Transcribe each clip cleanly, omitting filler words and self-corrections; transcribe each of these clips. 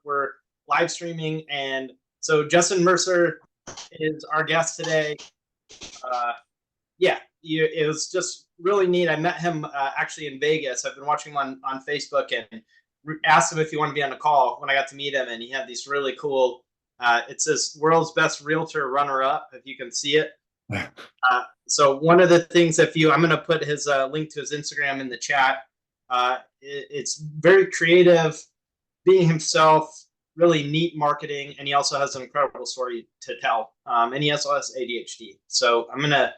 we're live streaming, and so Justin Mercer is our guest today. Yeah, it was just really neat. I met him actually in Vegas. I've been watching him on Facebook and asked him if he wanted to be on the call when I got to meet him, and he had these really cool. It says "World's Best Realtor Runner-Up," if you can see it. So one of the things, I'm going to put his link to his Instagram in the chat. It's very creative, being himself, really neat marketing, and he also has an incredible story to tell. And he also has ADHD. So I'm gonna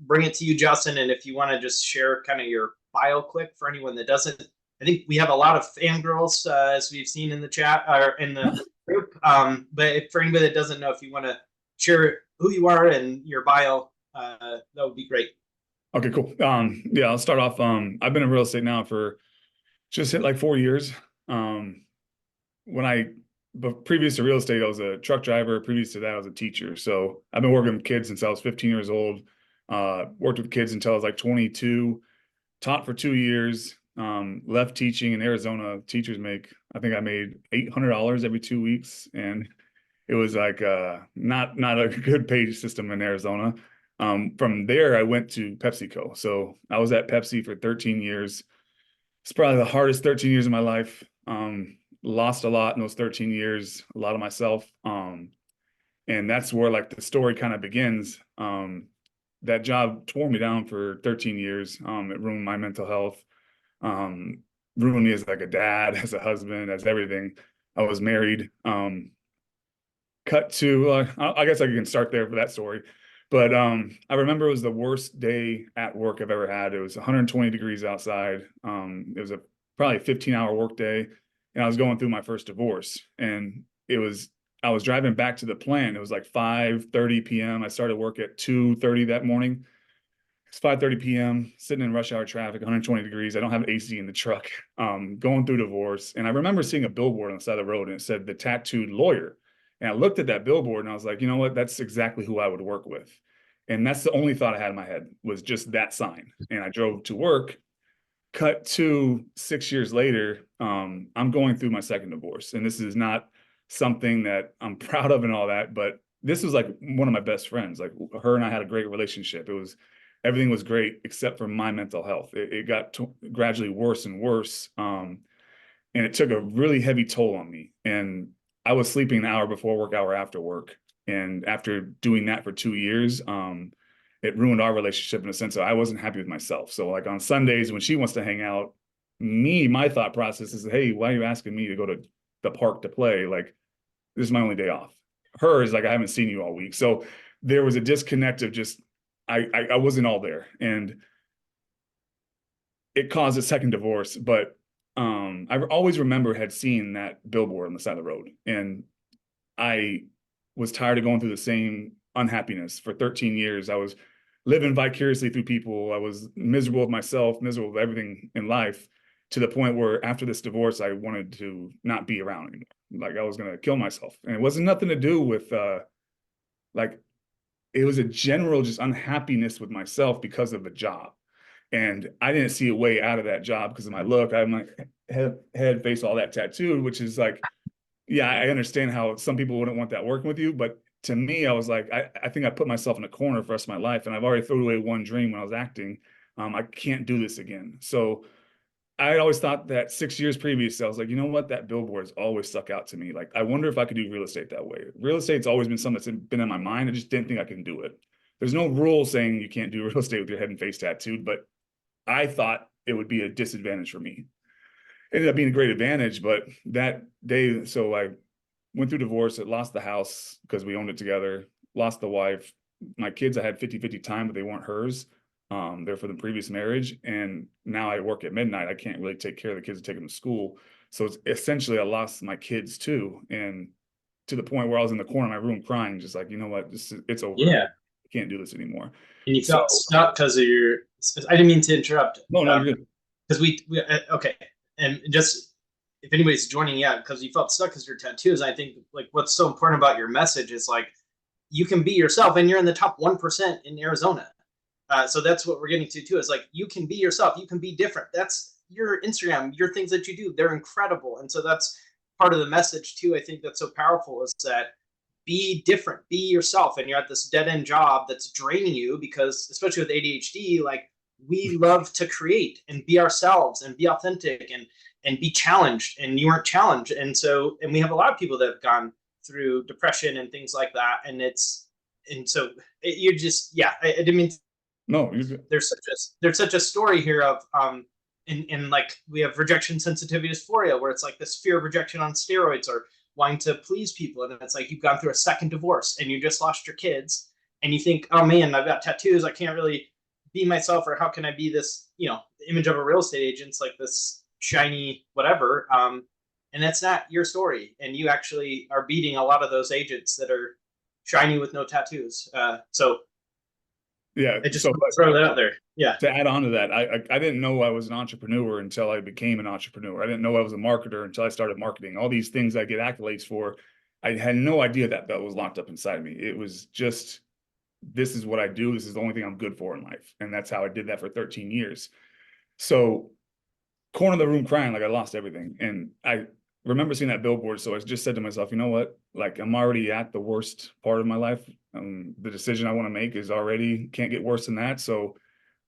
bring it to you, Justin, and if you want to just share kind of your bio quick for anyone that doesn't. I think we have a lot of fangirls, as we've seen in the chat or in the group. But for anybody that doesn't know, if you want to share who you are and your bio, that would be great. Okay, cool. Yeah, I'll start off. I've been in real estate now for just hit like 4 years. But previous to real estate, I was a truck driver. Previous to that, I was a teacher. So I've been working with kids since I was 15 years old. Worked with kids until I was like 22. Taught for 2 years. Left teaching in Arizona. Teachers I think I made $800 every 2 weeks, and it was like not a good pay system in Arizona. From there, I went to PepsiCo. So I was at Pepsi for 13 years. It's probably the hardest 13 years of my life. Lost a lot in those 13 years, a lot of myself. And that's where like the story kind of begins. That job tore me down for 13 years. It ruined my mental health, ruined me as like a dad, as a husband, as everything. I was married. Cut to, I guess I can start there for that story. But I remember it was the worst day at work I've ever had. It was 120 degrees outside. It was probably a 15-hour work day. And I was going through my first divorce. And I was driving back to the plant. It was like 5:30 p.m. I started work at 2:30 that morning. It's 5:30 p.m., sitting in rush hour traffic, 120 degrees. I don't have AC in the truck, going through divorce. And I remember seeing a billboard on the side of the road, and it said "The Tattooed Lawyer." And I looked at that billboard and I was like, you know what? That's exactly who I would work with. And that's the only thought I had in my head, was just that sign. And I drove to work. Cut to 6 years later, I'm going through my second divorce. And this is not something that I'm proud of and all that, but this was like one of my best friends. Like, her and I had a great relationship. Everything was great except for my mental health. It got gradually worse and worse. And it took a really heavy toll on me. And I was sleeping an hour before work, hour after work. And after doing that for 2 years, it ruined our relationship in a sense that I wasn't happy with myself. So like on Sundays when she wants to hang out, my thought process is, hey, why are you asking me to go to the park to play? Like, this is my only day off. Her is like, I haven't seen you all week. So there was a disconnect of just, I wasn't all there. And it caused a second divorce. But I always had seen that billboard on the side of the road. And I was tired of going through the same unhappiness for 13 years. I was living vicariously through people. I was miserable with myself, miserable with everything in life, to the point where after this divorce, I wanted to not be around anymore. Like, I was going to kill myself. And it wasn't nothing to do with, it was a general just unhappiness with myself because of the job. And I didn't see a way out of that job because of my look. I have my head, face, all that tattooed, which is like, yeah, I understand how some people wouldn't want that working with you. But to me, I was like, I think I put myself in a corner for the rest of my life. And I've already thrown away one dream when I was acting. I can't do this again. So I always thought that 6 years previous, I was like, you know what? That billboard has always stuck out to me. Like, I wonder if I could do real estate that way. Real estate's always been something that's been in my mind. I just didn't think I could do it. There's no rule saying you can't do real estate with your head and face tattooed, but I thought it would be a disadvantage for me. It ended up being a great advantage, but that day, so I went through divorce. It lost the house because we owned it together, lost the wife. My kids, I had 50-50 time, but they weren't hers. They're for the previous marriage. And now I work at midnight. I can't really take care of the kids and take them to school. So it's essentially, I lost my kids too. And to the point where I was in the corner of my room crying, just like, you know what, it's over. Yeah. I can't do this anymore. And you felt stuck because of your, I didn't mean to interrupt. No, you're good. Because okay. And just, if anybody's joining, yeah, because you felt stuck because your tattoos. I think like what's so important about your message is like, you can be yourself, and you're in the top 1% in Arizona. So that's what we're getting to too, is like, you can be yourself, you can be different. That's your Instagram, your things that you do, they're incredible. And so that's part of the message too. I think that's so powerful is that be different, be yourself. And you're at this dead end job that's draining you because, especially with ADHD, like we love to create and be ourselves and be authentic and be challenged. And you weren't challenged. And so, and we have a lot of people that have gone through depression and things like that. And so you're just, yeah, I didn't mean to, No, there's such a story here of, and like we have rejection sensitivity dysphoria, where it's like this fear of rejection on steroids, or wanting to please people. And it's like you've gone through a second divorce and you just lost your kids and you think, oh man, I've got tattoos, I can't really be myself, or how can I be this, image of a real estate agent's like this shiny whatever. And that's not your story. And you actually are beating a lot of those agents that are shiny with no tattoos. So yeah. I just So throw that out there. Yeah. to add on to that, I didn't know I was an entrepreneur until I became an entrepreneur. I didn't know I was a marketer until I started marketing. All these things I get accolades for, I had no idea that was locked up inside me. It was just, this is what I do. This is the only thing I'm good for in life. And that's how I did that for 13 years. So corner of the room crying like I lost everything. And I remember seeing that billboard. So I just said to myself, you know what? Like I'm already at the worst part of my life. The decision I want to make is already can't get worse than that. So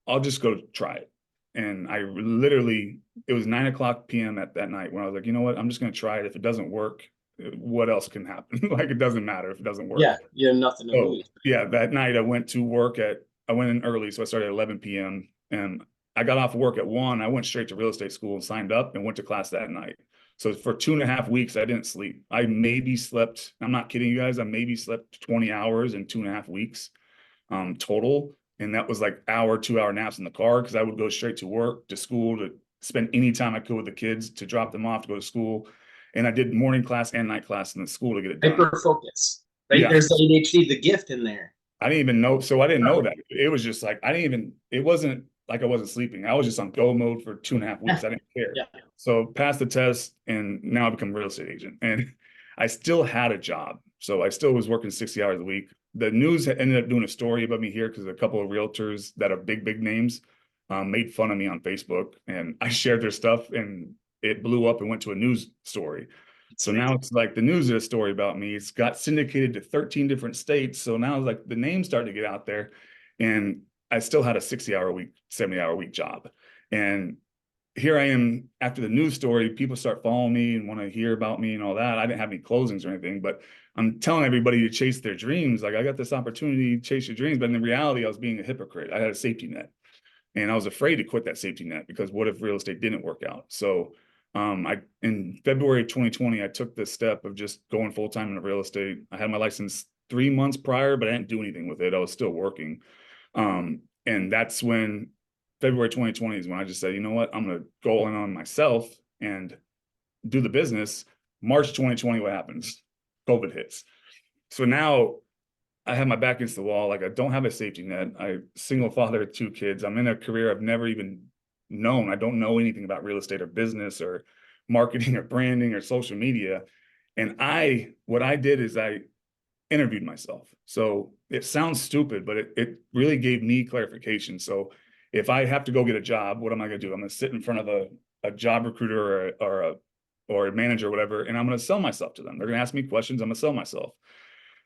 I'll just go try it. And I literally, it was 9:00 p.m. at that night when I was like, you know what? I'm just going to try it. If it doesn't work, what else can happen? Like, it doesn't matter if it doesn't work. Yeah. You have nothing to So lose. yeah, that night I went to work I went in early. So I started at 11 p.m. and I got off work at 1. I went straight to real estate school and signed up and went to class that night. So for 2.5 weeks, I didn't sleep. I maybe slept, I'm not kidding you guys, I maybe slept 20 hours in 2.5 weeks total. And that was like 2-hour naps in the car, because I would go straight to work, to school, to spend any time I could with the kids, to drop them off, to go to school. And I did morning class and night class in the school to get it done. Hyper focus, right? Yeah. There's the ADHD, the gift in there. I didn't even know. So I didn't know that. It was just like, it wasn't like I wasn't sleeping. I was just on go mode for 2.5 weeks. I didn't care. Yeah. So passed the test and now I become a real estate agent. And I still had a job. So I still was working 60 hours a week. The news ended up doing a story about me here because a couple of realtors that are big names made fun of me on Facebook, and I shared their stuff and it blew up and went to a news story. So now it's like the news did a story about me. It's got syndicated to 13 different states. So now it's like the names starting to get out there, and I still had a 60-hour a week, 70-hour a week job. And here I am after the news story, people start following me and want to hear about me and all that. I didn't have any closings or anything, but I'm telling everybody to chase their dreams. Like, I got this opportunity to chase your dreams. But in reality, I was being a hypocrite. I had a safety net and I was afraid to quit that safety net, because what if real estate didn't work out? So in February of 2020, I took the step of just going full-time into real estate. I had my license 3 months prior, but I didn't do anything with it. I was still working. And that's when February 2020 is when I just said, you know what, I'm going to go in on myself and do the business. March 2020, what happens? COVID hits. So now I have my back against the wall. Like, I don't have a safety net. I'm single father of 2 kids. I'm in a career I've never even known. I don't know anything about real estate or business or marketing or branding or social media. And what I did is I interviewed myself. So it sounds stupid, but it really gave me clarification. So if I have to go get a job, what am I going to do? I'm going to sit in front of a job recruiter or a manager or whatever, and I'm going to sell myself to them. They're going to ask me questions. I'm going to sell myself.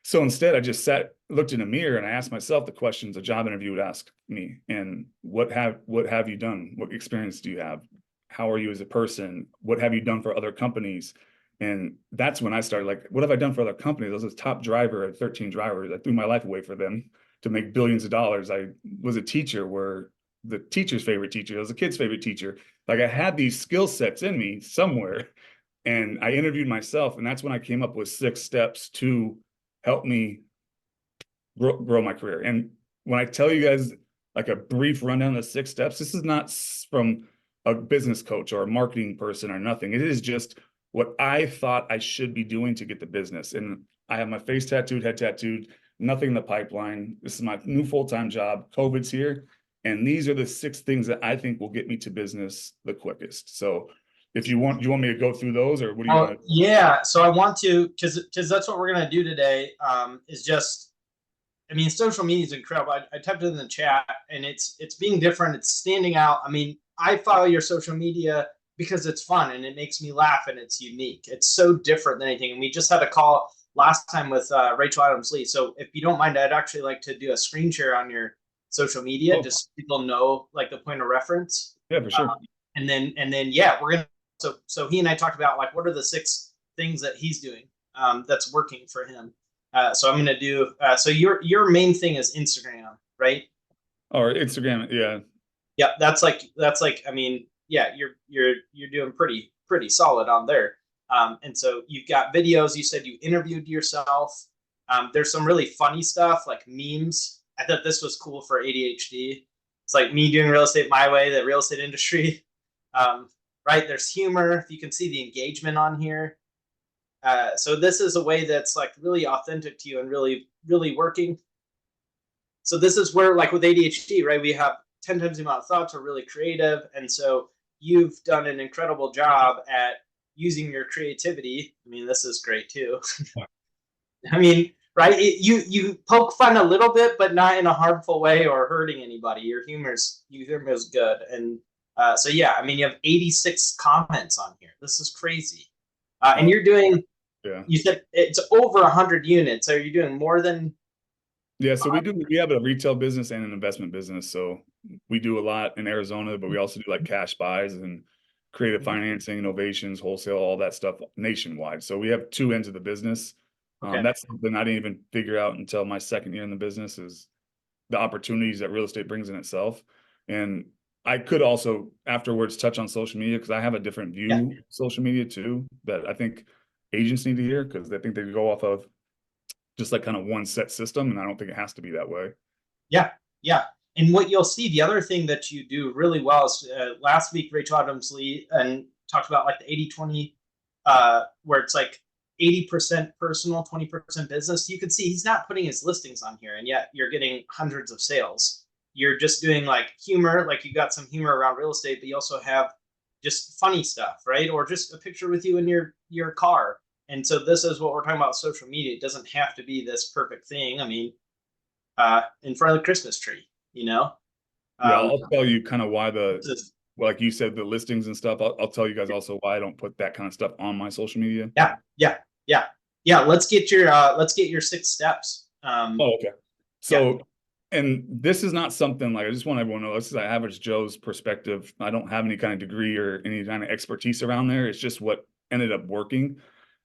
So instead, I just looked in a mirror, and I asked myself the questions a job interview would ask me. And what have you done? What experience do you have? How are you as a person? What have you done for other companies? And that's when I started, like, what have I done for other companies? I was a top driver at 13 drivers. I threw my life away for them to make billions of dollars. I was a teacher where the teacher's favorite teacher, I was a kid's favorite teacher. Like, I had these skill sets in me somewhere, and I interviewed myself. And that's when I came up with 6 steps to help me grow my career. And when I tell you guys like a brief rundown of the 6 steps, this is not from a business coach or a marketing person or nothing. It is just what I thought I should be doing to get the business. And I have my face tattooed, head tattooed, nothing in the pipeline. This is my new full-time job. COVID's here. And these are the 6 things that I think will get me to business the quickest. So if you want, me to go through those, or what do you want to? Yeah. So I want to, because that's what we're going to do today, is just I mean, social media is incredible. I typed it in the chat, and it's being different. It's standing out. I mean, I follow your social media because it's fun and it makes me laugh and it's unique. It's so different than anything. And we just had a call last time with Rachel Adams Lee. So if you don't mind, I'd actually like to do a screen share on your social media, just so people know like the point of reference. Yeah, for sure. And then yeah, we're gonna. So he and I talked about like what are the 6 things that he's doing that's working for him. So I'm gonna do. So your main thing is Instagram, right? Or Instagram, yeah. Yeah, that's like. I mean, yeah, you're doing pretty solid on there. And so you've got videos. You said you interviewed yourself. There's some really funny stuff like memes. I thought this was cool for ADHD. It's like me doing real estate my way, the real estate industry. Right? There's humor. You can see the engagement on here. So this is a way that's like really authentic to you and really working. So this is where like with ADHD, right? We have 10 times the amount of thoughts are really creative. And so you've done an incredible job at using your creativity. I mean, this is great too. I mean, right? You poke fun a little bit, but not in a harmful way or hurting anybody. Your humor's good. And so yeah, I mean, you have 86 comments on here. This is crazy. And you're doing, Yeah. you said it's over 100 units. Are you doing more than? Yeah, so we have a retail business and an investment business. So we do a lot in Arizona, but we also do like cash buys and creative financing, innovations, wholesale, all that stuff nationwide. So we have 2 ends of the business. Okay. That's something I didn't even figure out until my 2nd year in the business is the opportunities that real estate brings in itself. And I could also afterwards touch on social media because I have a different view of social media too that I think agents need to hear because I think they go off of just like kind of one set system, and I don't think it has to be that way. Yeah, yeah. And what you'll see, the other thing that you do really well is last week, Rachel Adams Lee and talked about like the 80-20, where it's like 80% personal, 20% business. You can see he's not putting his listings on here, and yet you're getting hundreds of sales. You're just doing like humor, like you got some humor around real estate, but you also have just funny stuff, right? Or just a picture with you in your car. And so this is what we're talking about social media. It doesn't have to be this perfect thing. I mean, in front of the Christmas tree, you know? Yeah, I'll tell you kind of why like you said, the listings and stuff. I'll tell you guys also why I don't put that kind of stuff on my social media. Yeah. Let's get your 6 steps. Okay. So, and this is not something like I just want everyone to know. This is an average Joe's perspective. I don't have any kind of degree or any kind of expertise around there. It's just what ended up working.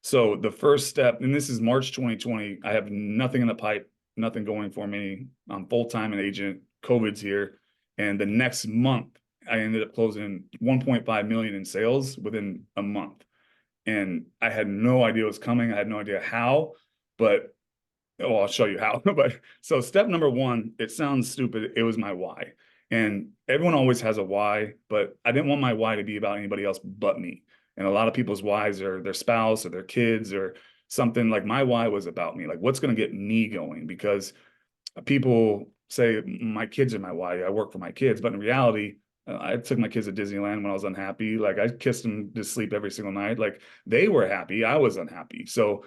So the first step, and this is March 2020, I have nothing in the pipe, nothing going for me. I'm full-time an agent. COVID's here. And the next month, I ended up closing 1.5 million in sales within a month. And I had no idea it was coming. I had no idea how, but I'll show you how. But so step number 1, it sounds stupid. It was my why. And everyone always has a why, but I didn't want my why to be about anybody else but me. And a lot of people's whys are their spouse or their kids or something. Like my why was about me, like what's going to get me going, because people say my kids are my why. I work for my kids, but in reality, I took my kids to Disneyland when I was unhappy. Like I kissed them to sleep every single night. Like they were happy. I was unhappy. So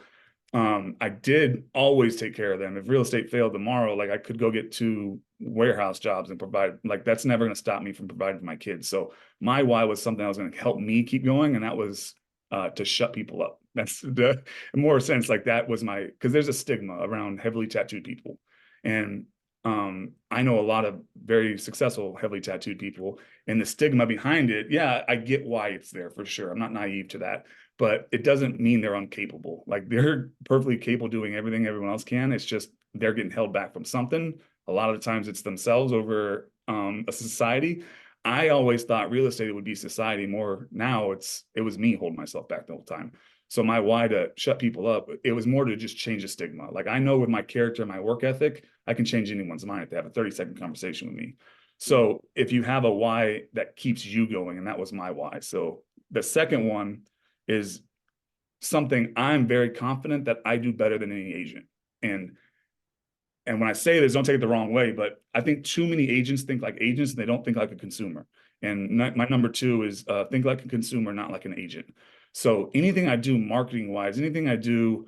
I did always take care of them. If real estate failed tomorrow, like I could go get 2 warehouse jobs and provide, like that's never going to stop me from providing for my kids. So my why was something that was going to help me keep going. And that was to shut people up. That's the more sense, like that was my, because there's a stigma around heavily tattooed people. And I know a lot of very successful, heavily tattooed people, and the stigma behind it. Yeah, I get why it's there for sure. I'm not naive to that, but it doesn't mean they're incapable. Like they're perfectly capable doing everything everyone else can. It's just they're getting held back from something. A lot of the times it's themselves over a society. I always thought real estate would be society more. Now it was me holding myself back the whole time. So my why to shut people up, it was more to just change the stigma. Like I know with my character and my work ethic, I can change anyone's mind if they have a 30-second conversation with me. So if you have a why that keeps you going, and that was my why. So the second one is something I'm very confident that I do better than any agent. And when I say this, don't take it the wrong way, but I think too many agents think like agents and they don't think like a consumer. And my number 2 is think like a consumer, not like an agent. So anything I do marketing wise, anything I do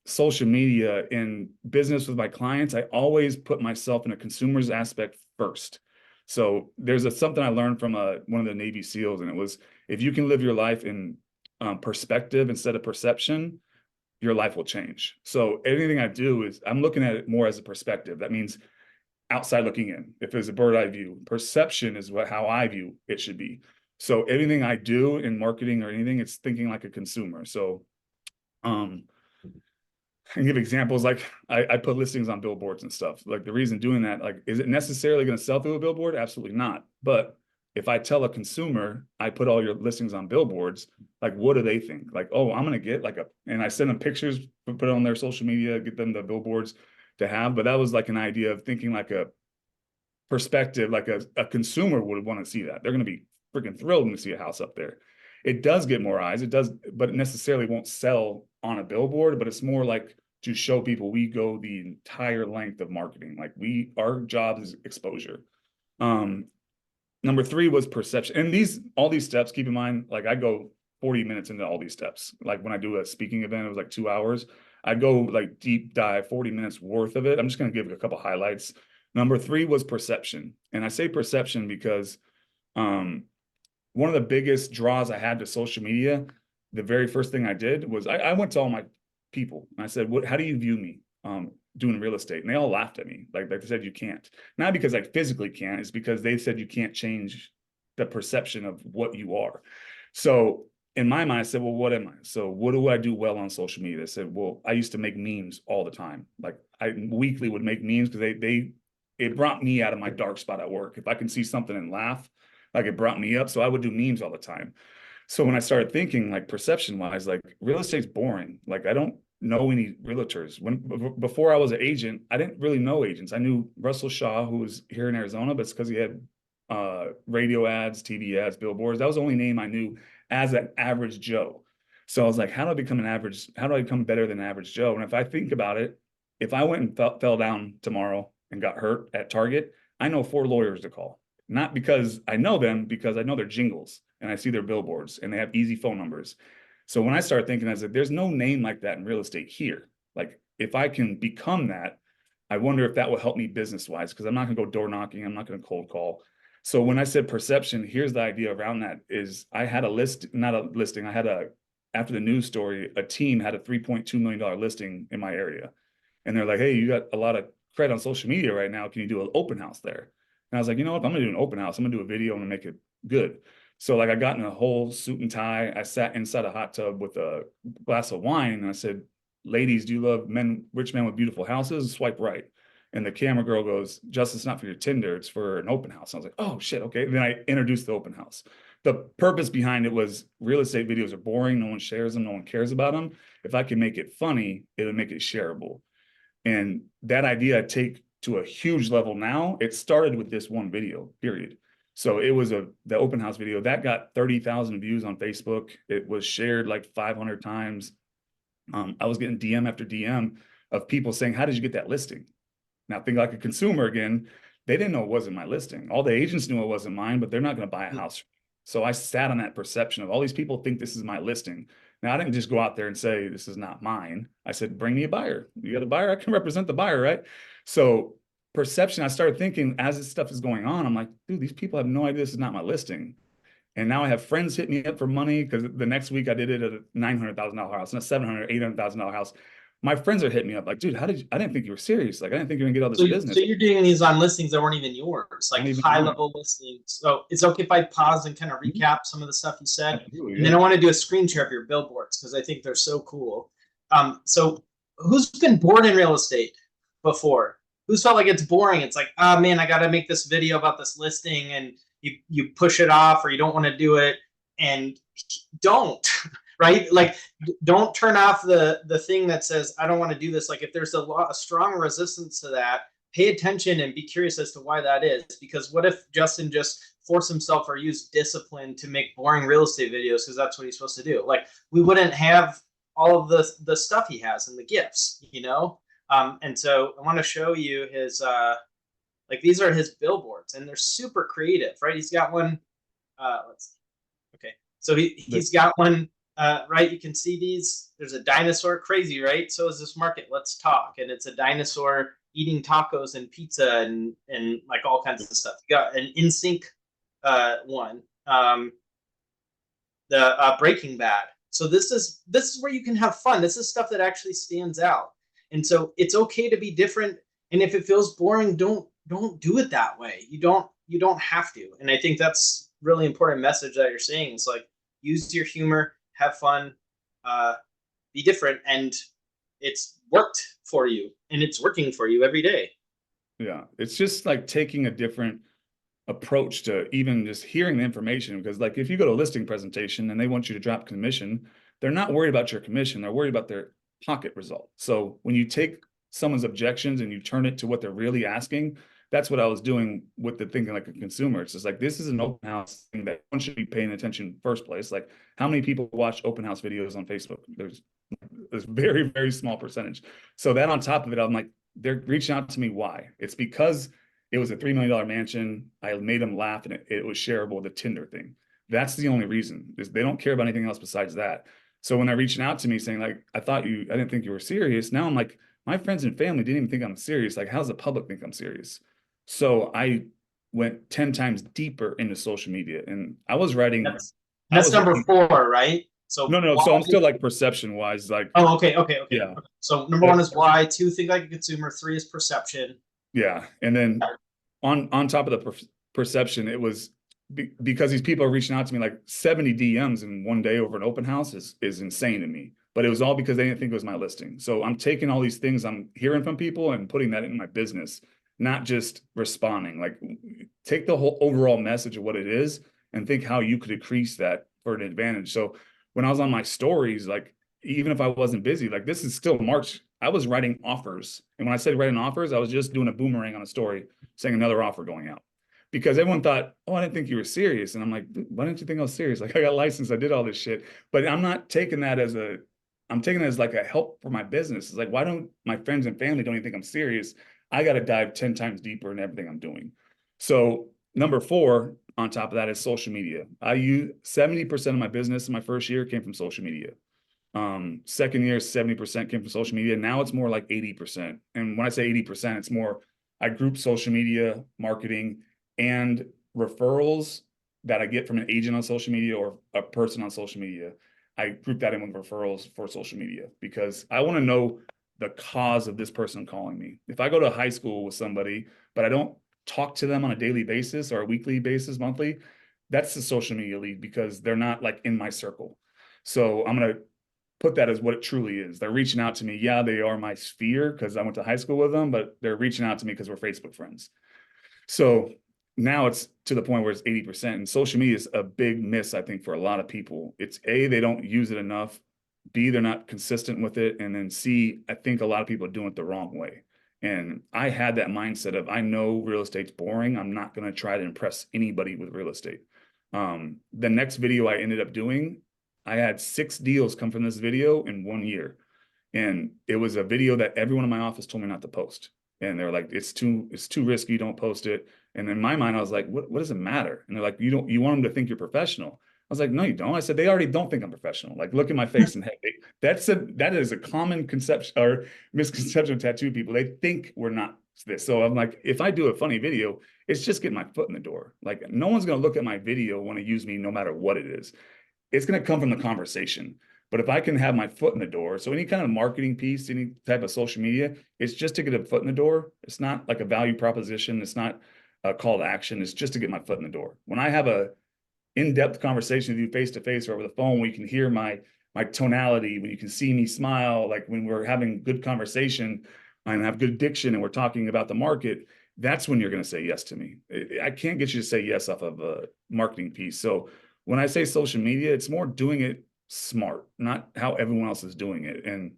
social media and business with my clients, I always put myself in a consumer's aspect first. So there's something I learned from one of the Navy SEALs, and it was, if you can live your life in perspective instead of perception, your life will change. So anything I do is I'm looking at it more as a perspective. That means outside looking in. If there's a bird eye view, perception is how I view it should be. So anything I do in marketing or anything, it's thinking like a consumer. So I can give examples, like I put listings on billboards and stuff. Like the reason doing that, like, is it necessarily going to sell through a billboard? Absolutely not. But if I tell a consumer, I put all your listings on billboards, like, what do they think? Like, oh, I'm going to get and I send them pictures, put it on their social media, get them the billboards to have. But that was like an idea of thinking like a perspective, like a consumer would want to see that. They're going to be freaking thrilled to see a house up there. It does get more eyes. It does, but it necessarily won't sell on a billboard, but it's more like to show people we go the entire length of marketing. Like our job is exposure. Number 3 was perception. And all these steps, keep in mind, like I go 40 minutes into all these steps. Like when I do a speaking event, it was like 2 hours. I go like deep dive, 40 minutes worth of it. I'm just going to give a couple highlights. Number 3 was perception. And I say perception because one of the biggest draws I had to social media, the very first thing I did was I went to all my people and I said, how do you view me doing real estate? And they all laughed at me. Like they said, you can't. Not because I physically can't, it's because they said you can't change the perception of what you are. So in my mind, I said, well, what am I? So what do I do well on social media? I said, well, I used to make memes all the time. Like I weekly would make memes because it brought me out of my dark spot at work. If I can see something and laugh, like it brought me up. So I would do memes all the time. So when I started thinking like perception wise, like real estate's boring. Like I don't know any realtors. Before I was an agent, I didn't really know agents. I knew Russell Shaw, who was here in Arizona, but it's because he had radio ads, TV ads, billboards. That was the only name I knew as an average Joe. So I was like, how do I become better than average Joe? And if I think about it, if I went and fell down tomorrow and got hurt at Target, I know 4 lawyers to call. Not because I know them, because I know their jingles and I see their billboards and they have easy phone numbers. So when I started thinking, I said, there's no name like that in real estate here. Like if I can become that, I wonder if that will help me business wise, because I'm not going to go door knocking. I'm not going to cold call. So when I said perception, here's the idea around that is I had after the news story, a team had a $3.2 million listing in my area. And they're like, hey, you got a lot of credit on social media right now. Can you do an open house there? And I was like, you know what? If I'm going to do an open house, I'm going to do a video and make it good. So like I got in a whole suit and tie. I sat inside a hot tub with a glass of wine and I said, ladies, do you love rich men with beautiful houses? Swipe right. And the camera girl goes, Justin, it's not for your Tinder, it's for an open house. I was like, oh shit, okay. And then I introduced the open house. The purpose behind it was real estate videos are boring. No one shares them. No one cares about them. If I can make it funny, it'll make it shareable. And that idea I take to a huge level now. It started with this one video, period. So it was the open house video that got 30,000 views on Facebook. It was shared like 500 times. I was getting DM after DM of people saying, how did you get that listing? Now think like a consumer again, they didn't know it wasn't my listing. All the agents knew it wasn't mine, but they're not going to buy a house. So I sat on that perception of all these people think this is my listing. Now I didn't just go out there and say, this is not mine. I said, bring me a buyer. You got a buyer? I can represent the buyer, right? So perception, I started thinking as this stuff is going on, I'm like, dude, these people have no idea this is not my listing. And now I have friends hit me up for money because the next week I did it at a $900,000 house and a $700,000, $800,000 house. My friends are hitting me up like, dude, I didn't think you were serious. Like, I didn't think you were gonna get all this business. So you're doing these on listings that weren't even yours, like high level listings. So it's okay if I pause and kind of recap some of the stuff you said. Absolutely, and then I want to do a screen share of your billboards because I think they're so cool. So who's been bored in real estate before? Who's felt like it's boring? It's like, oh man, I got to make this video about this listing, and you push it off or you don't want to do it, and don't. Right? Like, don't turn off the thing that says, I don't want to do this. Like if there's a strong resistance to that, pay attention and be curious as to why that is. Because what if Justin just forced himself or used discipline to make boring real estate videos because that's what he's supposed to do? Like we wouldn't have all of the stuff he has and the gifts, you know? And so I want to show you his, like these are his billboards and they're super creative, right? He's got one, let's see. Okay. So he's got one right? You can see these. There's a dinosaur, crazy, right? So is this market. Let's talk. And it's a dinosaur eating tacos and pizza and like all kinds of stuff. You got an in sync one, the Breaking Bad. So this is where you can have fun. This is stuff that actually stands out. And so it's okay to be different. And if it feels boring, don't do it that way. You don't have to. And I think that's really important message that you're saying. It's like use your humor, have fun, be different, and it's worked for you, and it's working for you every day. Yeah, it's just like taking a different approach to even just hearing the information, because like if you go to a listing presentation and they want you to drop commission, they're not worried about your commission, they're worried about their pocket result. So when you take someone's objections and you turn it to what they're really asking, that's what I was doing with the thinking like a consumer. It's just like, this is an open house thing that one should be paying attention in the first place. Like, how many people watch open house videos on Facebook? There's very, very small percentage. So that on top of it, I'm like, they're reaching out to me. Why? It's because it was a $3 million mansion. I made them laugh, and it was shareable, the Tinder thing. That's the only reason, is they don't care about anything else besides that. So when they're reaching out to me saying like, I didn't think you were serious. Now I'm like, my friends and family didn't even think I'm serious. Like, how's the public think I'm serious? So I went 10 times deeper into social media, and I was writing. That's number 4, right? So No. So I'm still like perception wise, like, oh, okay. yeah. So number 1 is why. 2, think like a consumer. 3 is perception. Yeah, and then on top of the perception, it was because these people are reaching out to me like 70 DMs in one day over an open house is insane to me. But it was all because they didn't think it was my listing. So I'm taking all these things I'm hearing from people and putting that in my business, not just responding. Like, take the whole overall message of what it is and think how you could increase that for an advantage. So when I was on my stories, like, even if I wasn't busy, like, this is still March, I was writing offers. And when I said writing offers, I was just doing a boomerang on a story saying another offer going out, because everyone thought, oh, I didn't think you were serious. And I'm like, why didn't you think I was serious? Like, I got licensed, I did all this shit, but I'm not taking that as I'm taking it as like a help for my business. It's like, why don't my friends and family don't even think I'm serious? I got to dive 10 times deeper in everything I'm doing. So number 4 on top of that is social media. I use 70% of my business in my first year came from social media. Second year, 70% came from social media. Now it's more like 80%. And when I say 80%, it's more, I group social media marketing and referrals that I get from an agent on social media or a person on social media. I group that in with referrals for social media, because I want to know the cause of this person calling me. If I go to high school with somebody, but I don't talk to them on a daily basis or a weekly basis, monthly, that's the social media lead, because they're not like in my circle. So I'm going to put that as what it truly is. They're reaching out to me. Yeah, they are my sphere because I went to high school with them, but they're reaching out to me because we're Facebook friends. So now it's to the point where it's 80%. And social media is a big miss, I think, for a lot of people. It's A, they don't use it enough. B, they're not consistent with it. And then C, I think a lot of people are doing it the wrong way. And I had that mindset of, I know real estate's boring. I'm not going to try to impress anybody with real estate. The next video I ended up doing, I had 6 deals come from this video in 1 year. And it was a video that everyone in my office told me not to post. And they're like, it's too risky, don't post it. And in my mind, I was like, what does it matter? And they're like, you want them to think you're professional. I was like, no, you don't. I said, they already don't think I'm professional. Like, look at my face. And hey, that is a common conception or misconception of tattoo people. They think we're not this. So I'm like, if I do a funny video, it's just getting my foot in the door. Like, no one's going to look at my video, want to use me no matter what it is. It's going to come from the conversation. But if I can have my foot in the door, so any kind of marketing piece, any type of social media, it's just to get a foot in the door. It's not like a value proposition. It's not a call to action. It's just to get my foot in the door. When I have a in-depth conversation with you face to face or over the phone, where you can hear my tonality, when you can see me smile, like when we're having good conversation and have good diction and we're talking about the market, that's when you're going to say yes to me. I can't get you to say yes off of a marketing piece. So when I say social media, it's more doing it smart, not how everyone else is doing it. And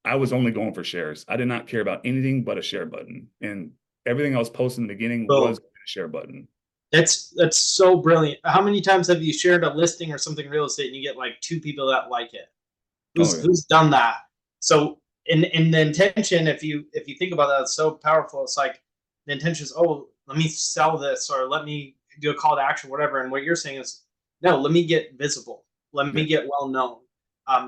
I was only going for shares. I did not care about anything but a share button. And everything I was posting in the beginning was a share button. That's so brilliant. How many times have you shared a listing or something real estate and you get like 2 people that like it? Who's done that? So in the intention, if you think about that, it's so powerful. It's like the intention is, oh, let me sell this or let me do a call to action, whatever. And what you're saying is, no, let me get visible. Let me get well known.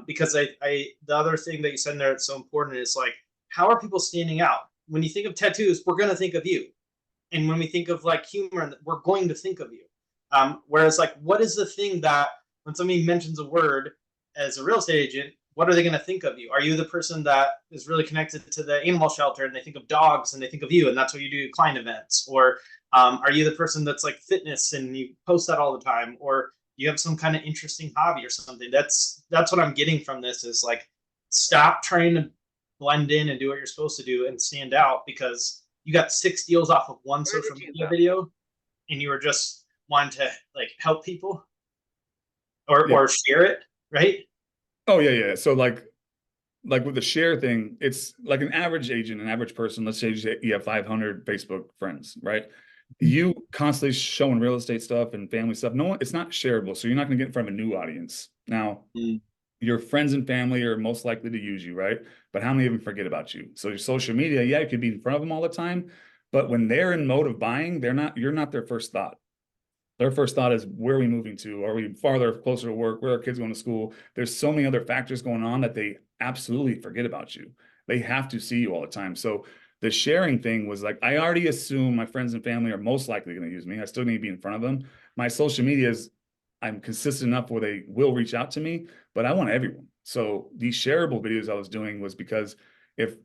Because the other thing that you said there that's so important is like, how are people standing out? When you think of tattoos, we're going to think of you. And when we think of like humor, we're going to think of you. Whereas like, what is the thing that when somebody mentions a word as a real estate agent, what are they going to think of you? Are you the person that is really connected to the animal shelter and they think of dogs and they think of you and that's what you do at client events? Or are you the person that's like fitness and you post that all the time? Or you have some kind of interesting hobby or something? That's what I'm getting from this is like, stop trying to blend in and do what you're supposed to do and stand out because you got 6 deals off of one social media video and you were just wanting to like help people or share it, right? Oh yeah. So like with the share thing, it's like an average agent, an average person. Let's say you have 500 Facebook friends, right? You constantly showing real estate stuff and family stuff. No one, it's not shareable. So you're not going to get in front of a new audience. Now, your friends and family are most likely to use you, right? But how many of them forget about you? So your social media, yeah, you could be in front of them all the time, but when they're in mode of buying, you're not their first thought. Their first thought is, where are we moving to? Are we farther, closer to work? Where are kids going to school? There's so many other factors going on that they absolutely forget about you. They have to see you all the time. So the sharing thing was like, I already assume my friends and family are most likely going to use me. I still need to be in front of them. My social media is, I'm consistent enough where they will reach out to me, but I want everyone. So these shareable videos I was doing was because if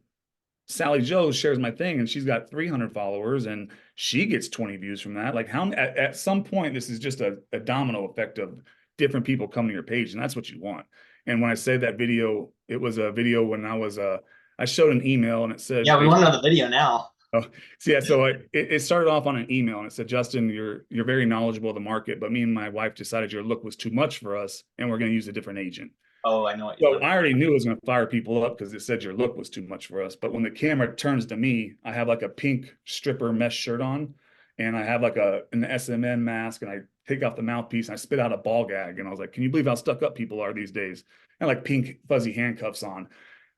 Sally Joe shares my thing and she's got 300 followers and she gets 20 views from that. Like how at some point, this is just a domino effect of different people coming to your page. And that's what you want. And when I say that video, it was a video when I showed an email and it said, Yeah, we want to know the video now. oh, so yeah, so it started off on an email and it said, Justin, you're very knowledgeable of the market, but me and my wife decided your look was too much for us and we're going to use a different agent. Oh, I know what you So mean. I already knew it was going to fire people up because it said your look was too much for us. But when the camera turns to me, I have like a pink stripper mesh shirt on, and I have like an SMN mask, and I take off the mouthpiece and I spit out a ball gag. And I was like, "Can you believe how stuck up people are these days?" And like pink fuzzy handcuffs on.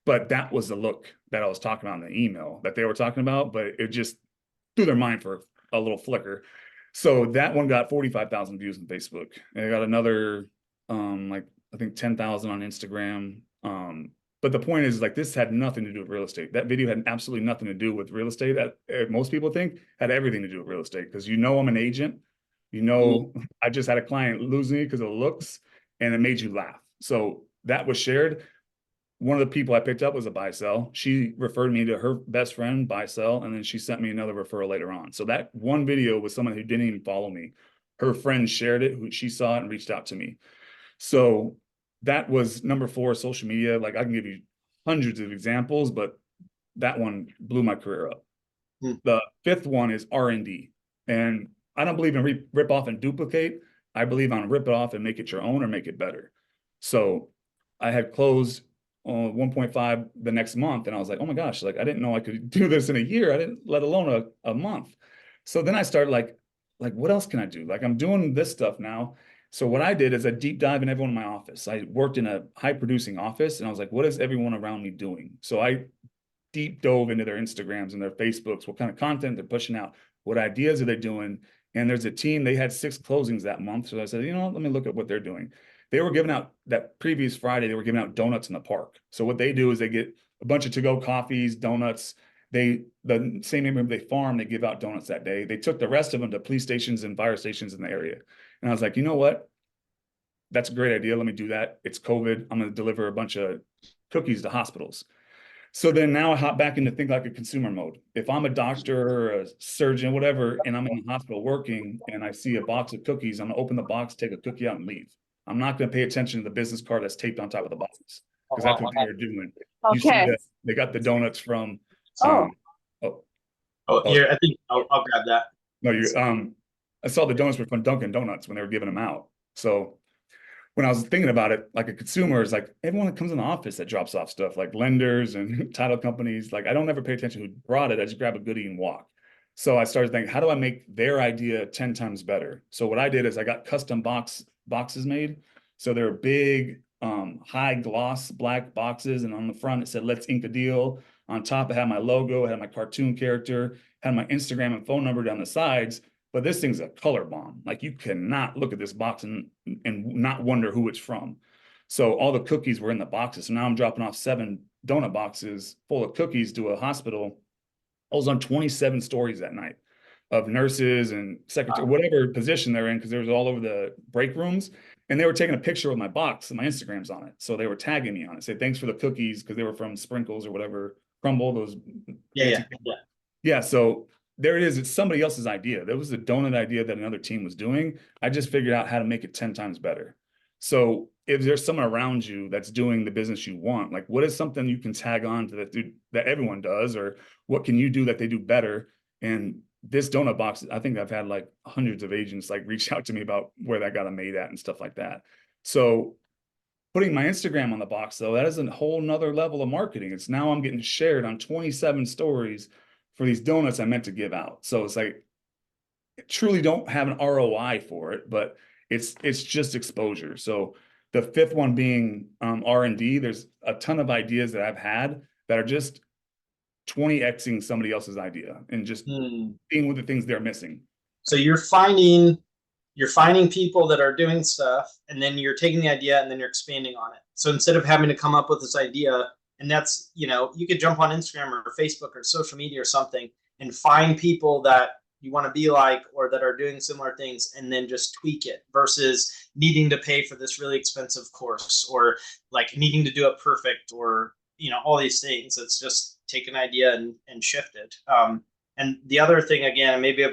But that was the look that I was talking about in the email that they were talking about. But it just threw their mind for a little flicker. So that one got 45,000 views on Facebook, and I got another like I think 10,000 on Instagram. But the point is, like, this had nothing to do with real estate. That video had absolutely nothing to do with real estate. That most people think had everything to do with real estate because I'm an agent. I just had a client lose me because of looks, and it made you laugh. So that was shared. One of the people I picked up was a buy sell. She referred me to her best friend, buy sell, and then she sent me another referral later on. So that one video was someone who didn't even follow me. Her friend shared it, who she saw it and reached out to me. So that was number 4, social media. Like I can give you hundreds of examples, but that one blew my career up. The 5th one is R&D. And I don't believe in rip off and duplicate. I believe on rip it off and make it your own or make it better. So I had closed 1.5 the next month. And I was like, oh my gosh, like I didn't know I could do this in a year. I didn't, let alone a month. So then I started like, what else can I do? Like I'm doing this stuff now. So what I did is a deep dive in everyone in my office. I worked in a high producing office and I was like, what is everyone around me doing? So I deep dove into their Instagrams and their Facebooks, what kind of content they're pushing out, what ideas are they doing? And there's a team, they had 6 closings that month. So I said, let me look at what they're doing. They were giving out that previous Friday, they were giving out donuts in the park. So what they do is they get a bunch of to-go coffees, donuts. The same neighborhood they farm, they give out donuts that day. They took the rest of them to police stations and fire stations in the area. And I was like, you know what? That's a great idea. Let me do that. It's COVID. I'm going to deliver a bunch of cookies to hospitals. So then now I hop back into think like a consumer mode. If I'm a doctor or a surgeon, whatever, and I'm in the hospital working and I see a box of cookies, I'm gonna open the box, take a cookie out and leave. I'm not gonna pay attention to the business card that's taped on top of the box because that's what they're doing. You see that they got the donuts from oh Here, I think I'll grab that. No, I saw the donuts were from Dunkin' Donuts when they were giving them out. So when I was thinking about it, like a consumer is like everyone that comes in the office that drops off stuff, like lenders and title companies. Like I don't ever pay attention who brought it. I just grab a goodie and walk. So I started thinking, how do I make their idea 10 times better? So what I did is I got custom boxes made. So they're big, high gloss black boxes. And on the front, it said, let's ink a deal. On top, it had my logo, it had my cartoon character, had my Instagram and phone number down the sides. But this thing's a color bomb. Like you cannot look at this box and not wonder who it's from. So all the cookies were in the boxes. So now I'm dropping off 7 donut boxes full of cookies to a hospital. I was on 27 stories that night of nurses and secretary, whatever position they're in, because there was all over the break rooms. And they were taking a picture of my box and my Instagram's on it. So they were tagging me on it, say thanks for the cookies, because they were from Sprinkles or whatever, Crumble, those Yeah, fancy. yeah. Yeah, so there it is. It's somebody else's idea. There was a donut idea that another team was doing. I just figured out how to make it 10 times better. So if there's someone around you that's doing the business you want, like what is something you can tag on to that everyone does, or what can you do that they do better? And this donut box, I think I've had like hundreds of agents like reach out to me about where that got them made at and stuff like that. So putting my Instagram on the box, though, that is a whole nother level of marketing. It's now I'm getting shared on 27 stories for these donuts I meant to give out. So it's like, I truly don't have an ROI for it, but it's just exposure. So the fifth one being R&D, there's a ton of ideas that I've had that are just 20xing somebody else's idea and just being with the things they're missing. So you're finding people that are doing stuff, and then you're taking the idea and then you're expanding on it. So instead of having to come up with this idea, and that's, you could jump on Instagram or Facebook or social media or something and find people that you want to be like or that are doing similar things, and then just tweak it versus needing to pay for this really expensive course or like needing to do it perfect or all these things. It's just take an idea and shift it. And the other thing, again, maybe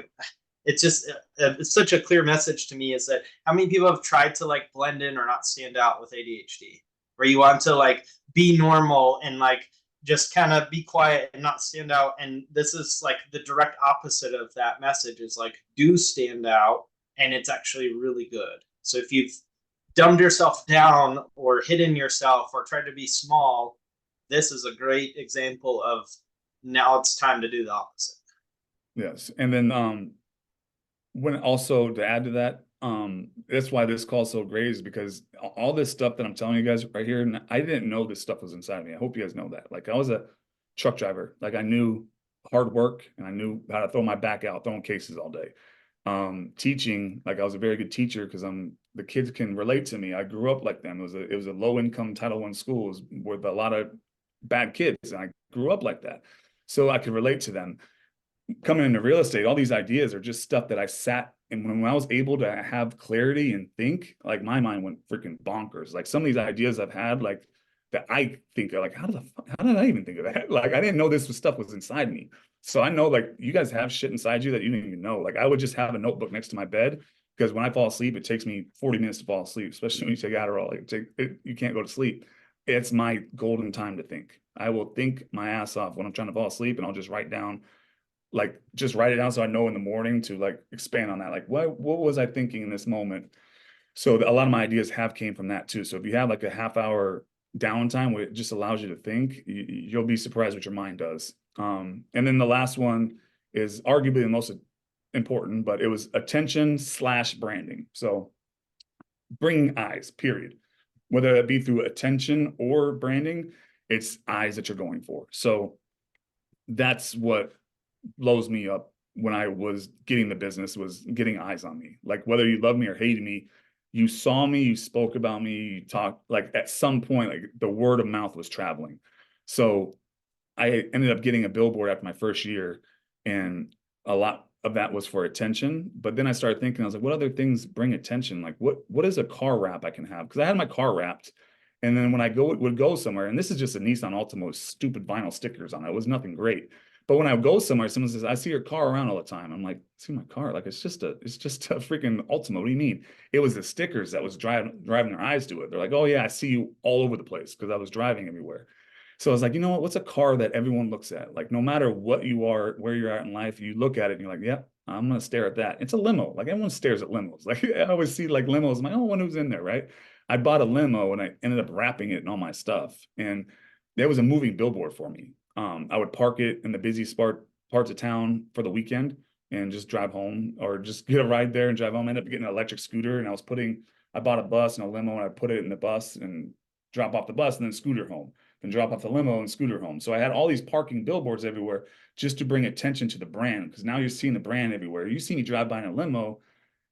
it's just it's such a clear message to me, is that how many people have tried to like blend in or not stand out with ADHD, where you want to like be normal and like just kind of be quiet and not stand out. And this is like the direct opposite of that message, is like do stand out, and it's actually really good. So if you've dumbed yourself down or hidden yourself or tried to be small, this is a great example of now it's time to do the opposite. Yes. And then when also to add to that, that's why this call is so great, is because all this stuff that I'm telling you guys right here, and I didn't know this stuff was inside of me. I hope you guys know that. Like I was a truck driver. Like I knew hard work and I knew how to throw my back out, throwing cases all day. Teaching, like I was a very good teacher because the kids can relate to me. I grew up like them. It was a low income Title I schools with a lot of bad kids, and I grew up like that, so I could relate to them. Coming into real estate, all these ideas are just stuff that I sat and when I was able to have clarity and think, like my mind went freaking bonkers. Like some of these ideas I've had, like that I think are like, how did I even think of that? Like I didn't know this stuff was inside me. So I know like you guys have shit inside you that you didn't even know. Like I would just have a notebook next to my bed, because when I fall asleep, it takes me 40 minutes to fall asleep, especially when you take Adderall. You can't go to sleep. It's my golden time to think. I will think my ass off when I'm trying to fall asleep, and I'll just write down, like just write it down so I know in the morning to like expand on that. Like what was I thinking in this moment? So a lot of my ideas have came from that too. So if you have like a half-hour downtime where it just allows you to think, you'll be surprised what your mind does. And then the last one is arguably the most important, but it was attention/branding. So bringing eyes, period. Whether that be through attention or branding, it's eyes that you're going for. So that's what blows me up when I was getting the business, was getting eyes on me. Like whether you love me or hated me, you saw me, you spoke about me, you talked, like at some point, like the word of mouth was traveling. So I ended up getting a billboard after my first year, and a lot of that was for attention. But then I started thinking, I was like, what other things bring attention? Like what is a car wrap I can have? Because I had my car wrapped. And then when I would go somewhere, and this is just a Nissan Altima with stupid vinyl stickers on it. It was nothing great. But when I go somewhere, someone says, I see your car around all the time. I'm like, see my car? Like, it's just a freaking Altima. What do you mean? It was the stickers that was driving their eyes to it. They're like, oh yeah, I see you all over the place, because I was driving everywhere. So I was like, you know what? What's a car that everyone looks at? Like, no matter what you are, where you're at in life, you look at it and you're like, yep, I'm going to stare at that. It's a limo. Like everyone stares at limos. Like I always see like limos. I'm like, oh, I wonder who's in there, right? I bought a limo and I ended up wrapping it in all my stuff. And there was a moving billboard for me. I would park it in the busiest parts of town for the weekend and just drive home, or just get a ride there and drive home. I ended up getting an electric scooter, and I bought a bus and a limo, and I put it in the bus and drop off the bus and then scooter home, then drop off the limo and scooter home. So I had all these parking billboards everywhere just to bring attention to the brand, because now you're seeing the brand everywhere. You see me drive by in a limo,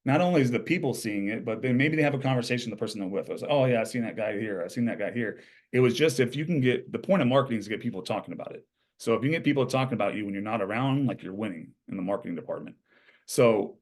not only is the people seeing it, but then maybe they have a conversation with the person they're with. I was like, oh yeah, I seen that guy here. I seen that guy here. It was just, if you can get, the point of marketing is to get people talking about it. So if you can get people talking about you when you're not around, like, you're winning in the marketing department. So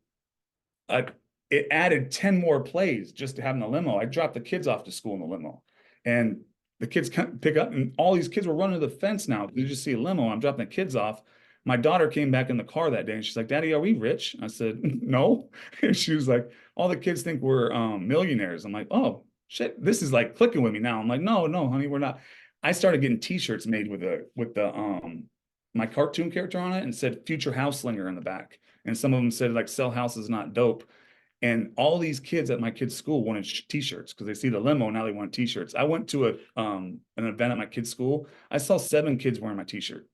it added 10 more plays just to have in the limo. I dropped the kids off to school in the limo, and the kids pick up, and all these kids were running to the fence now. You just see a limo. I'm dropping the kids off. My daughter came back in the car that day and she's like, Daddy, are we rich? I said, no. And she was like, all the kids think we're millionaires. I'm like, oh shit, this is like clicking with me now. I'm like, no, honey, we're not. I started getting t-shirts made with my cartoon character on it, and said future house slinger in the back. And some of them said like, sell houses, not dope. And all these kids at my kids' school wanted t-shirts because they see the limo, now they want t-shirts. I went to an event at my kids' school. I saw 7 kids wearing my t-shirt.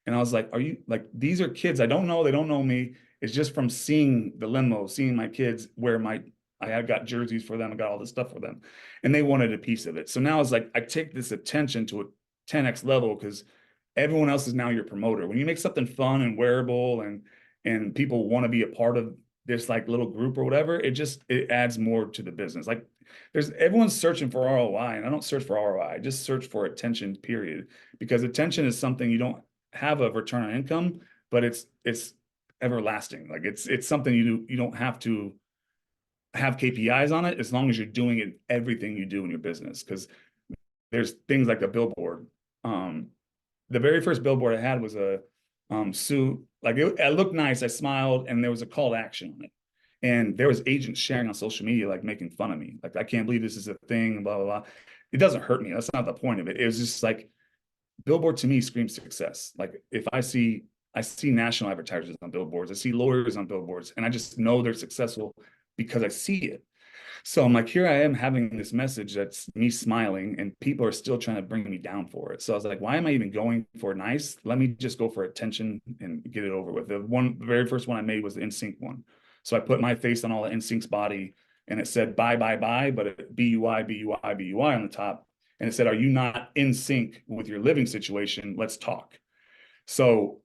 And I was like, are you, like, these are kids I don't know, they don't know me. It's just from seeing the limo, seeing my kids wear I had got jerseys for them, I got all this stuff for them, and they wanted a piece of it. So now it's like, I take this attention to a 10x level because everyone else is now your promoter. When you make something fun and wearable, and people want to be a part of this like little group or whatever, it adds more to the business. Like, everyone's searching for ROI, and I don't search for ROI. I just search for attention, period. Because attention is something you don't have a return on income, but it's everlasting. Like, it's something you don't have to have KPIs on it, as long as you're doing it everything you do in your business. Because there's things like a billboard. The very first billboard I had was a suit. Like, it looked nice. I smiled, and there was a call to action on it. And there was agents sharing on social media, like, making fun of me. Like, I can't believe this is a thing, blah, blah, blah. It doesn't hurt me. That's not the point of it. It was just like, billboard to me screams success. Like, if I see national advertisers on billboards, I see lawyers on billboards, and I just know they're successful because I see it. So I'm like, here I am having this message that's me smiling, and people are still trying to bring me down for it. So I was like, why am I even going for nice? Let me just go for attention and get it over with. The very first one I made was the NSYNC one. So I put my face on all the NSYNC's body, and it said bye, bye, bye, but it BUI, BUI, BUI on the top. And it said, are you not in sync with your living situation? Let's talk. So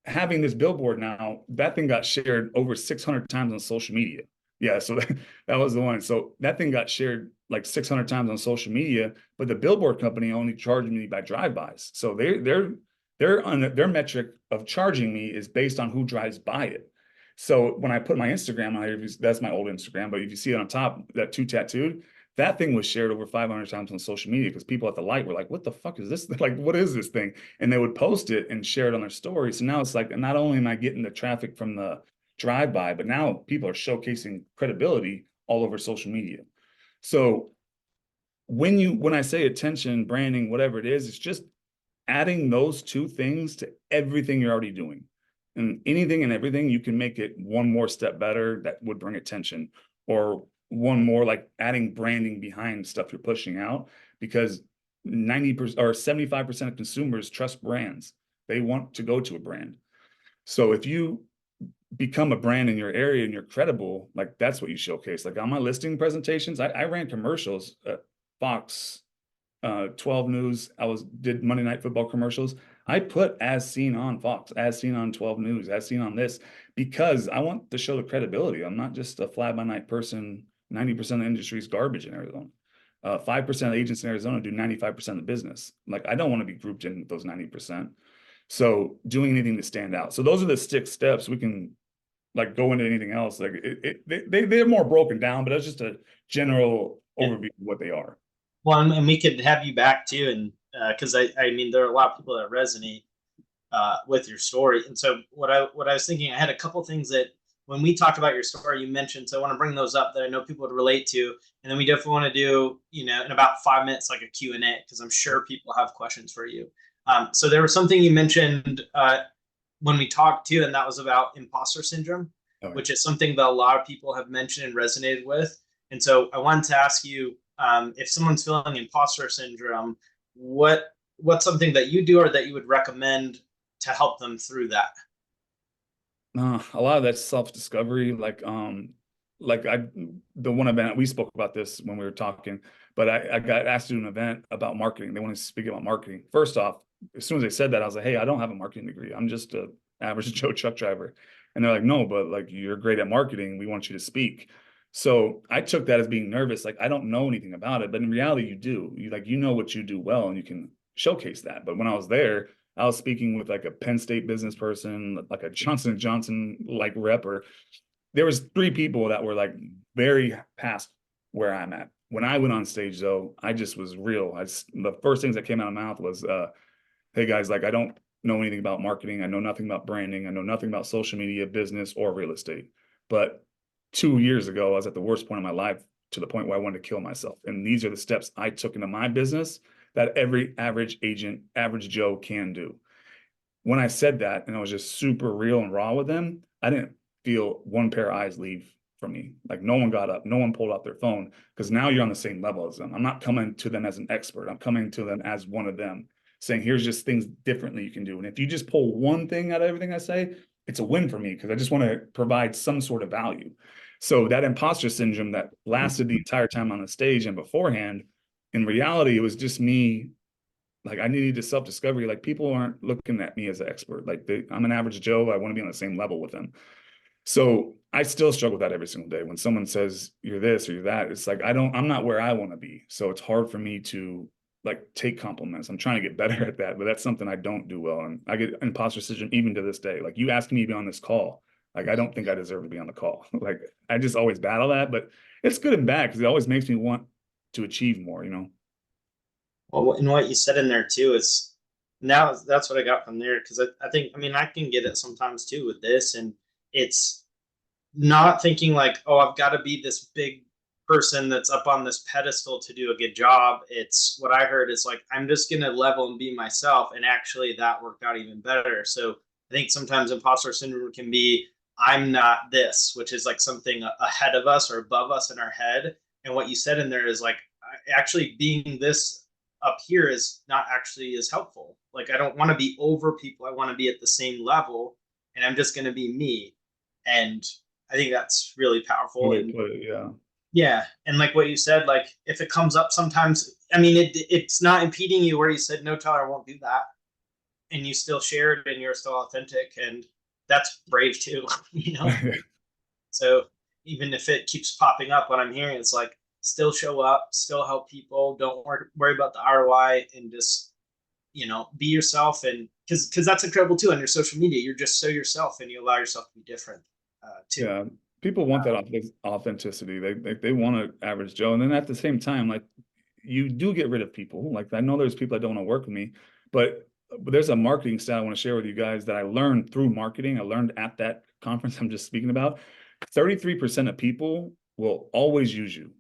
having this billboard now, that thing got shared over 600 times on social media. Yeah, so that was the one. So that thing got shared like 600 times on social media, but the billboard company only charged me by drive-bys. So their metric of charging me is based on who drives by it. So when I put my Instagram on here, that's my old Instagram, but if you see it on top, that 2 tattooed, that thing was shared over 500 times on social media because people at the light were like, what the fuck is this? Like, what is this thing? And they would post it and share it on their stories. So now it's like, not only am I getting the traffic from the drive-by, but now people are showcasing credibility all over social media. So when I say attention, branding, whatever it is, it's just adding those 2 things to everything you're already doing. And anything and everything, you can make it one more step better that would bring attention, or one more, like adding branding behind stuff you're pushing out, because 90% or 75% of consumers trust brands. They want to go to a brand. So if you become a brand in your area and you're credible, like, that's what you showcase. Like, on my listing presentations, I ran commercials at Fox, 12 News. Did Monday Night Football commercials. I put as seen on Fox, as seen on 12 News, as seen on this, because I want to show the credibility. I'm not just a fly-by-night person. 90% of the industry is garbage in Arizona. 5% of agents in Arizona do 95% of the business. Like, I don't want to be grouped in with those 90%. So doing anything to stand out. So those are the 6 steps. We can like go into anything else. Like, they're more broken down, but that's just a general overview of what they are. Well, and we could have you back too, and because I mean, there are a lot of people that resonate with your story. And so what I was thinking, I had a couple things that when we talk about your story, you mentioned, so I want to bring those up that I know people would relate to, and then we definitely want to do, in about 5 minutes, like a Q&A, because I'm sure people have questions for you. So there was something you mentioned when we talked too, and that was about imposter syndrome, which is something that a lot of people have mentioned and resonated with. And so I wanted to ask you, if someone's feeling imposter syndrome, what's something that you do or that you would recommend to help them through that? A lot of that's self-discovery. Like, the one event, we spoke about this when we were talking, but I got asked to do an event about marketing. They wanted to speak about marketing. First off, as soon as they said that, I was like, hey, I don't have a marketing degree. I'm just a average Joe truck driver. And they're like, no, but like you're great at marketing. We want you to speak. So I took that as being nervous. Like I don't know anything about it, but in reality, you do. You like, you know what you do well and you can showcase that. But when I was there, I was speaking with like a Penn State business person, like a Johnson & Johnson like rep, or there was three people that were like very past where I'm at. When I went on stage though, I just was real. The first things that came out of my mouth was, hey guys, like I don't know anything about marketing. I know nothing about branding. I know nothing about social media, business, or real estate. But 2 years ago, I was at the worst point in my life, to the point where I wanted to kill myself. And these are the steps I took into my business that every average agent, average Joe can do. When I said that and I was just super real and raw with them, I didn't feel one pair of eyes leave from me. Like no one got up, no one pulled out their phone, because now you're on the same level as them. I'm not coming to them as an expert. I'm coming to them as one of them, saying, here's just things differently you can do. And if you just pull one thing out of everything I say, it's a win for me, because I just want to provide some sort of value. So that imposter syndrome that lasted the entire time on the stage and beforehand, in reality, it was just me. Like I needed to self-discovery. Like people aren't looking at me as an expert. Like I'm an average Joe. I want to be on the same level with them. So I still struggle with that every single day. When someone says you're this or you're that, it's like I'm not where I want to be. So it's hard for me to like take compliments. I'm trying to get better at that, but that's something I don't do well. And I get imposter syndrome even to this day. Like you asked me to be on this call. Like I don't think I deserve to be on the call. Like I just always battle that, but it's good and bad because it always makes me want to achieve more, you know? Well, and what you said in there too is now that's what I got from there. Cause I think, I mean, I can get it sometimes too with this, and it's not thinking like, oh, I've got to be this big person that's up on this pedestal to do a good job. It's what I heard is like, I'm just going to level and be myself. And actually that worked out even better. So I think sometimes imposter syndrome can be, I'm not this, which is like something ahead of us or above us in our head. And what you said in there is like, actually being this up here is not actually as helpful. Like, I don't want to be over people. I want to be at the same level, and I'm just going to be me. And I think that's really powerful. Way to And put it, yeah. yeah, and like what you said, like if it comes up sometimes, I mean, it's not impeding you where you said, no, Tyler, I won't do that. And you still shared and you're still authentic. And that's brave too, you know? So even if it keeps popping up, what I'm hearing is like, still show up, still help people. Don't worry about the ROI, and just, be yourself. And because that's incredible too on your social media. You're just so yourself and you allow yourself to be different too. Yeah, people want that authenticity. They want an average Joe, and then at the same time, like you do get rid of people. Like I know there's people that don't want to work with me, but there's a marketing style I want to share with you guys that I learned through marketing. I learned at that conference I'm just speaking about. 33% of people will always use you.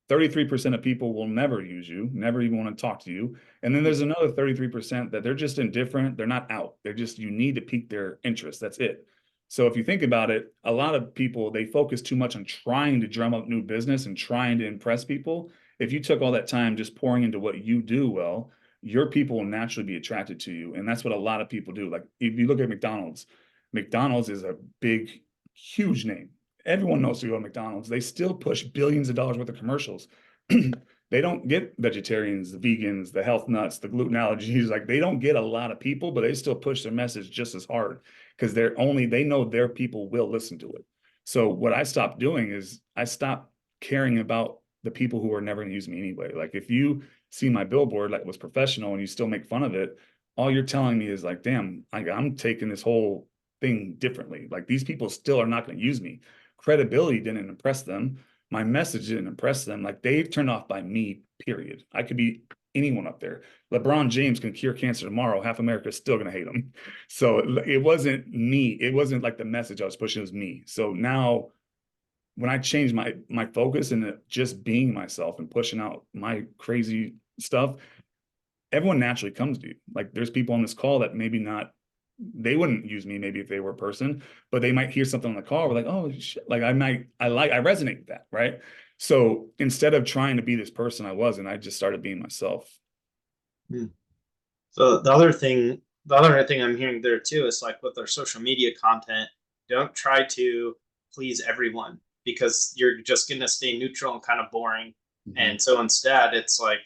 33% of people will never use you, never even want to talk to you. And then there's another 33% that they're just indifferent. They're not out. They're just, you need to pique their interest. That's it. So if you think about it, a lot of people, they focus too much on trying to drum up new business and trying to impress people. If you took all that time just pouring into what you do well, your people will naturally be attracted to you. And that's what a lot of people do. Like if you look at McDonald's, McDonald's is a big, huge name. Everyone knows to go to McDonald's. They still push billions of dollars worth of commercials. They don't get vegetarians, the vegans, the health nuts, the gluten allergies. Like they don't get a lot of people, but they still push their message just as hard because they know their people will listen to it. So what I stopped doing is I stopped caring about the people who are never going to use me anyway. Like if you see my billboard like was professional and you still make fun of it, all you're telling me is like, damn, I'm taking this whole thing differently. Like these people still are not going to use me. Credibility didn't impress them. My message didn't impress them. Like they turned off by me, period. I could be anyone up there. LeBron James can cure cancer tomorrow. Half America is still going to hate him. So it wasn't me. It wasn't like the message I was pushing, it was me. So now when I changed my focus into just being myself and pushing out my crazy stuff, everyone naturally comes to you. Like there's people on this call that maybe not, they wouldn't use me maybe if they were a person, but they might hear something on the call. We're like, oh shit. Like I resonate with that. Right. So instead of trying to be this person I wasn't, I just started being myself. So the other thing I'm hearing there too is like with our social media content, don't try to please everyone, because you're just going to stay neutral and kind of boring. And so instead it's like,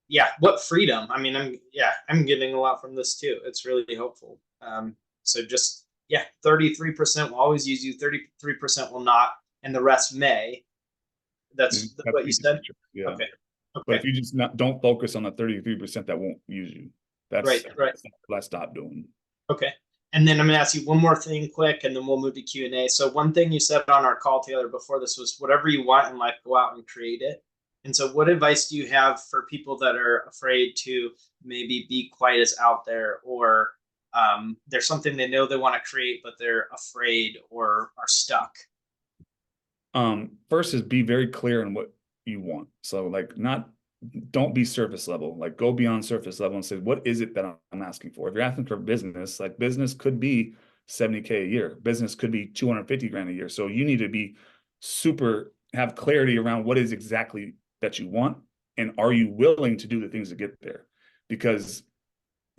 yeah, what freedom. I mean, I'm getting a lot from this too. It's really helpful. So just, yeah, 33% will always use you, 33% will not, and the rest may. That's what you said? Yeah. Okay. But Okay. if you just don't focus on the 33% that won't use you, Right. what I stopped doing. Okay. And then I'm gonna ask you one more thing quick, and then we'll move to Q&A. So one thing you said on our call together before this was whatever you want in life, go out and create it. And so what advice do you have for people that are afraid to maybe be quite as out there, or there's something they know they want to create, but they're afraid or are stuck? First is be very clear on what you want. So like don't be surface level, like go beyond surface level and say, what is it that I'm asking for? If you're asking for business, like business could be 70K a year. Business could be 250 grand a year. So you need to be have clarity around what is exactly that you want. And are you willing to do the things to get there? Because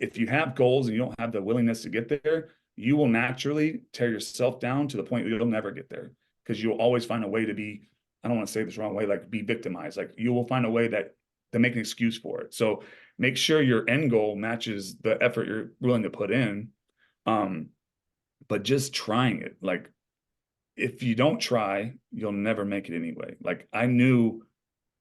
if you have goals and you don't have the willingness to get there, you will naturally tear yourself down to the point where you'll never get there, because you'll always find a way to be, I don't want to say this wrong way, like be victimized. Like you will find a way to make an excuse for it. So make sure your end goal matches the effort you're willing to put in. But just trying it, like if you don't try, you'll never make it anyway. Like I knew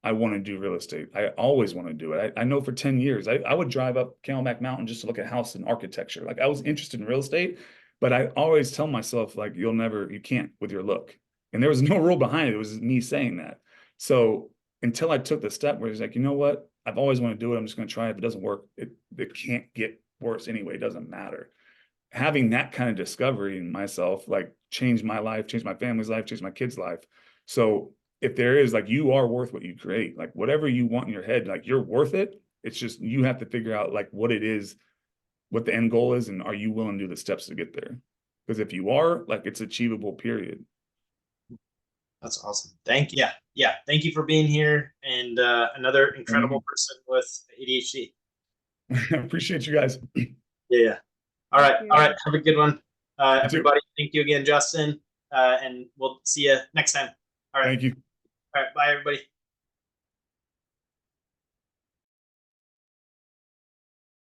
I want to do real estate. I always want to do it. I know for 10 years, I would drive up Camelback Mountain just to look at house and architecture. Like I was interested in real estate, but I always tell myself like, you can't with your look. And there was no rule behind it. It was me saying that. So until I took the step where it's like, you know what? I've always wanted to do it. I'm just going to try it. If it doesn't work, it can't get worse anyway. It doesn't matter. Having that kind of discovery in myself, like changed my life, changed my family's life, changed my kids' life. So if there is, like, you are worth what you create, like whatever you want in your head, like you're worth it. It's just, you have to figure out like what it is, what the end goal is, and are you willing to do the steps to get there? Because if you are, like, it's achievable, period. That's awesome. Thank you. Yeah. Thank you for being here, and another incredible person with ADHD. I appreciate you guys. Yeah. All right. you. All right. Have a good one. You too. Everybody, thank you again, Justin. And we'll see you next time. All right. Thank you. All right. Bye, everybody.